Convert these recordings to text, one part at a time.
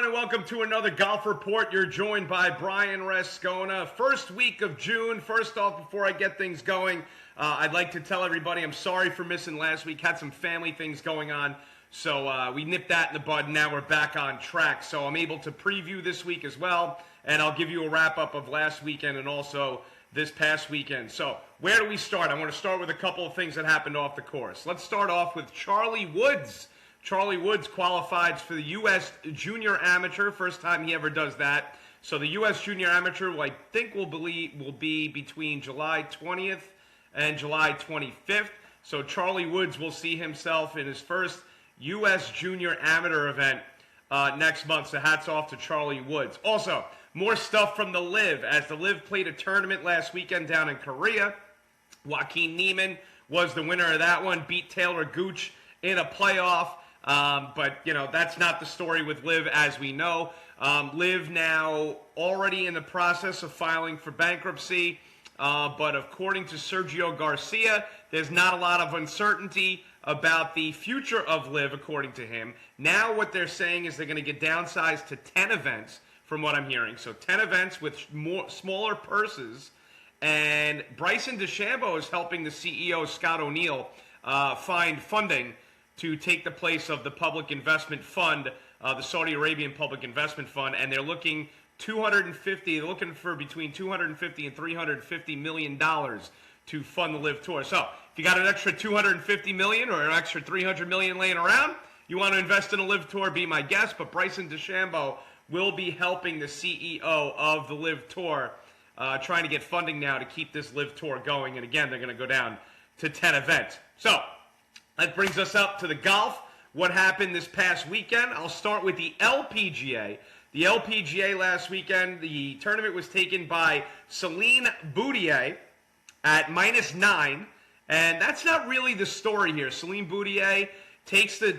everyone, and welcome to another Golf Report. You're joined by Brian Rascona. First week of June. First off, before I get things going, I'd like to tell everybody I'm sorry for missing last week. Had some family things going on, so we nipped that in the bud, and now we're back on track. So I'm able to preview this week as well, and I'll give you a wrap-up of last weekend and also this past weekend. So where do we start? I want to start with a couple of things that happened off the course. Let's start off with Charlie Woods. Charlie Woods qualifies for the U.S. Junior Amateur. First time he ever does that. So the U.S. Junior Amateur, I think, will be between July 20th and July 25th. So Charlie Woods will see himself in his first U.S. Junior Amateur event next month. So hats off to Charlie Woods. Also, more stuff from the LIV. As the LIV played a tournament last weekend down in Korea, Joaquin Niemann was the winner of that one. Beat Taylor Gooch in a playoff. But, you know, that's not the story with LIV, as we know. LIV now already in the process of filing for bankruptcy. But according to Sergio Garcia, there's not a lot of uncertainty about the future of LIV, according to him. Now what they're saying is they're going to get downsized to 10 events, from what I'm hearing. So 10 events with smaller purses. And Bryson DeChambeau is helping the CEO, Scott O'Neill, find funding to take the place of the public investment fund, the Saudi Arabian Public Investment Fund, and they're looking for between $250 and $350 million to fund the LIV Tour. So if you got an extra $250 million or an extra $300 million laying around, you want to invest in a LIV Tour, be my guest. But Bryson DeChambeau will be helping the CEO of the LIV Tour, trying to get funding now to keep this LIV Tour going. And again, they're going to go down to 10 events. So that brings us up to the golf. What happened this past weekend? I'll start with the LPGA. The LPGA last weekend, the tournament was taken by Celine Boutier at -9. And that's not really the story here. Celine Boutier takes the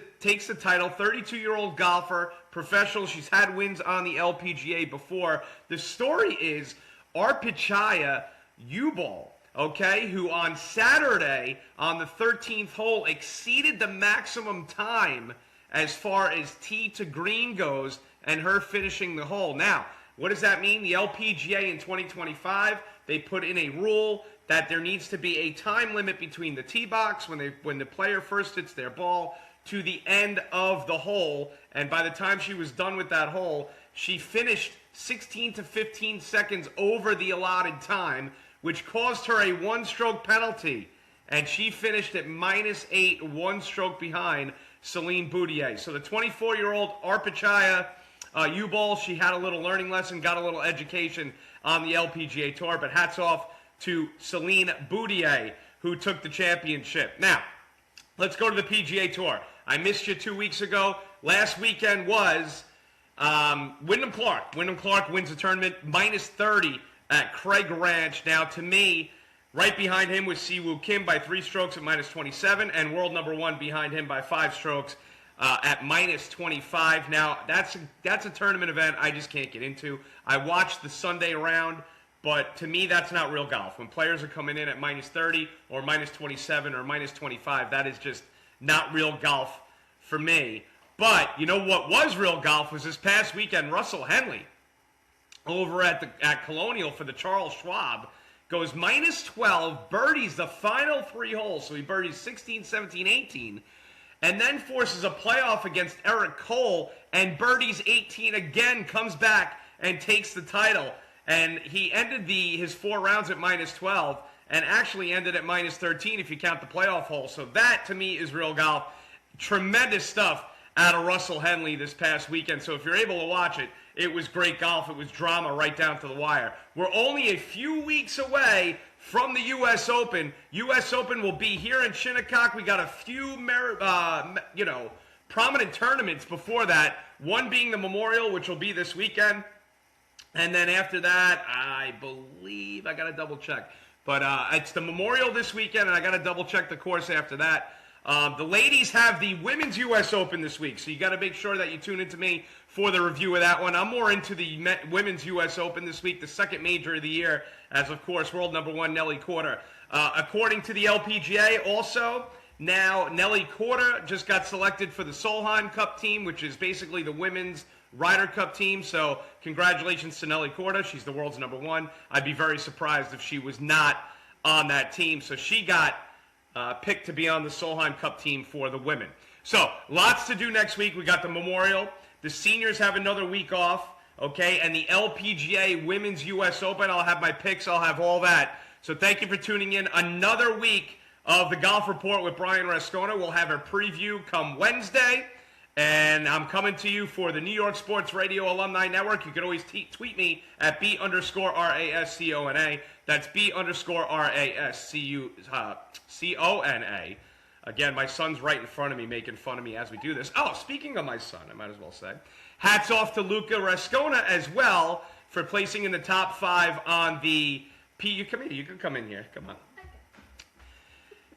title, 32-year-old golfer, professional. She's had wins on the LPGA before. The story is Arpichaya Ubal, okay, who on Saturday on the 13th hole exceeded the maximum time as far as tee to green goes and her finishing the hole. Now, what does that mean? The LPGA in 2025, they put in a rule that there needs to be a time limit between the tee box when the player first hits their ball to the end of the hole. And by the time she was done with that hole, she finished 16 to 15 seconds over the allotted time, which caused her a one-stroke penalty. And she finished at -8, one stroke behind Celine Boutier. So the 24-year-old Arpichaya Ubal, she had a little learning lesson, got a little education on the LPGA Tour. But hats off to Celine Boutier, who took the championship. Now, let's go to the PGA Tour. I missed you 2 weeks ago. Last weekend was Wyndham Clark. Wyndham Clark wins the tournament, -30 at Craig Ranch. Now, to me, right behind him was Siwoo Kim by 3 strokes at -27, and world number 1 behind him by 5 strokes at -25. Now, that's a tournament event I just can't get into. I watched the Sunday round, but to me, that's not real golf. When players are coming in at -30 or -27 or -25, that is just not real golf for me. But you know what was real golf was this past weekend. Russell Henley over at Colonial for the Charles Schwab goes -12, birdies the final 3 holes. So he birdies 16, 17, 18, and then forces a playoff against Eric Cole and birdies 18 again, comes back and takes the title. And he ended his 4 rounds at -12 and actually ended at -13 if you count the playoff hole. So that, to me, is real golf. Tremendous stuff out of Russell Henley this past weekend. So if you're able to watch it, it was great golf. It was drama right down to the wire. We're only a few weeks away from the U.S. Open. U.S. Open will be here in Shinnecock. We got a few, prominent tournaments before that. One being the Memorial, which will be this weekend. And then after that, I believe, I got to double check. But it's the Memorial this weekend, and I got to double check the course after that. The ladies have the Women's U.S. Open this week, so you got to make sure that you tune into me for the review of that one. I'm more into the Women's U.S. Open this week, the second major of the year, as, of course, world number 1 Nelly Korda. According to the LPGA, also, Now, Nelly Korda just got selected for the Solheim Cup team, which is basically the women's Ryder Cup team. So congratulations to Nelly Korda. She's the world's #1. I'd be very surprised if she was not on that team. So she got picked to be on the Solheim Cup team for the women. So lots to do next week. We got the Memorial. The seniors have another week off. Okay, and the LPGA Women's U.S. Open. I'll have my picks. I'll have all that. So thank you for tuning in. Another week of the Golf Report with Brian Rascona. We'll have a preview come Wednesday. And I'm coming to you for the New York Sports Radio Alumni Network. You can always tweet me at B_RASCONA. That's B_RASCONA. Again, my son's right in front of me making fun of me as we do this. Oh, speaking of my son, I might as well say, hats off to Luca Rascona as well for placing in the top 5 on the You come here. You can come in here. Come on.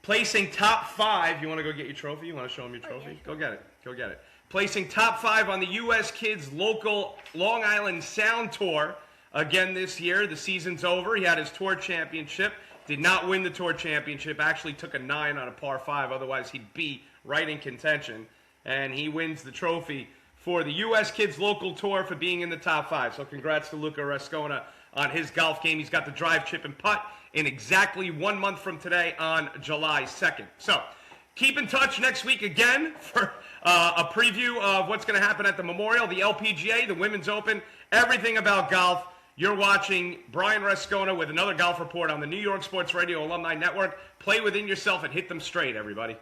Placing top 5. You want to go get your trophy? You want to show him your trophy? Go get it. Go get it. Placing top 5 on the U.S. Kids local Long Island Sound Tour again this year. The season's over. He had his tour championship. Did not win the tour championship. Actually took a 9 on a par 5. Otherwise, he'd be right in contention. And he wins the trophy for the U.S. Kids local tour for being in the top 5. So congrats to Luca Rascona on his golf game. He's got the drive, chip, and putt in exactly 1 month from today on July 2nd. So keep in touch next week again for a preview of what's going to happen at the Memorial, the LPGA, the Women's Open, everything about golf. You're watching Brian Rascona with another golf report on the New York Sports Radio Alumni Network. Play within yourself and hit them straight, everybody.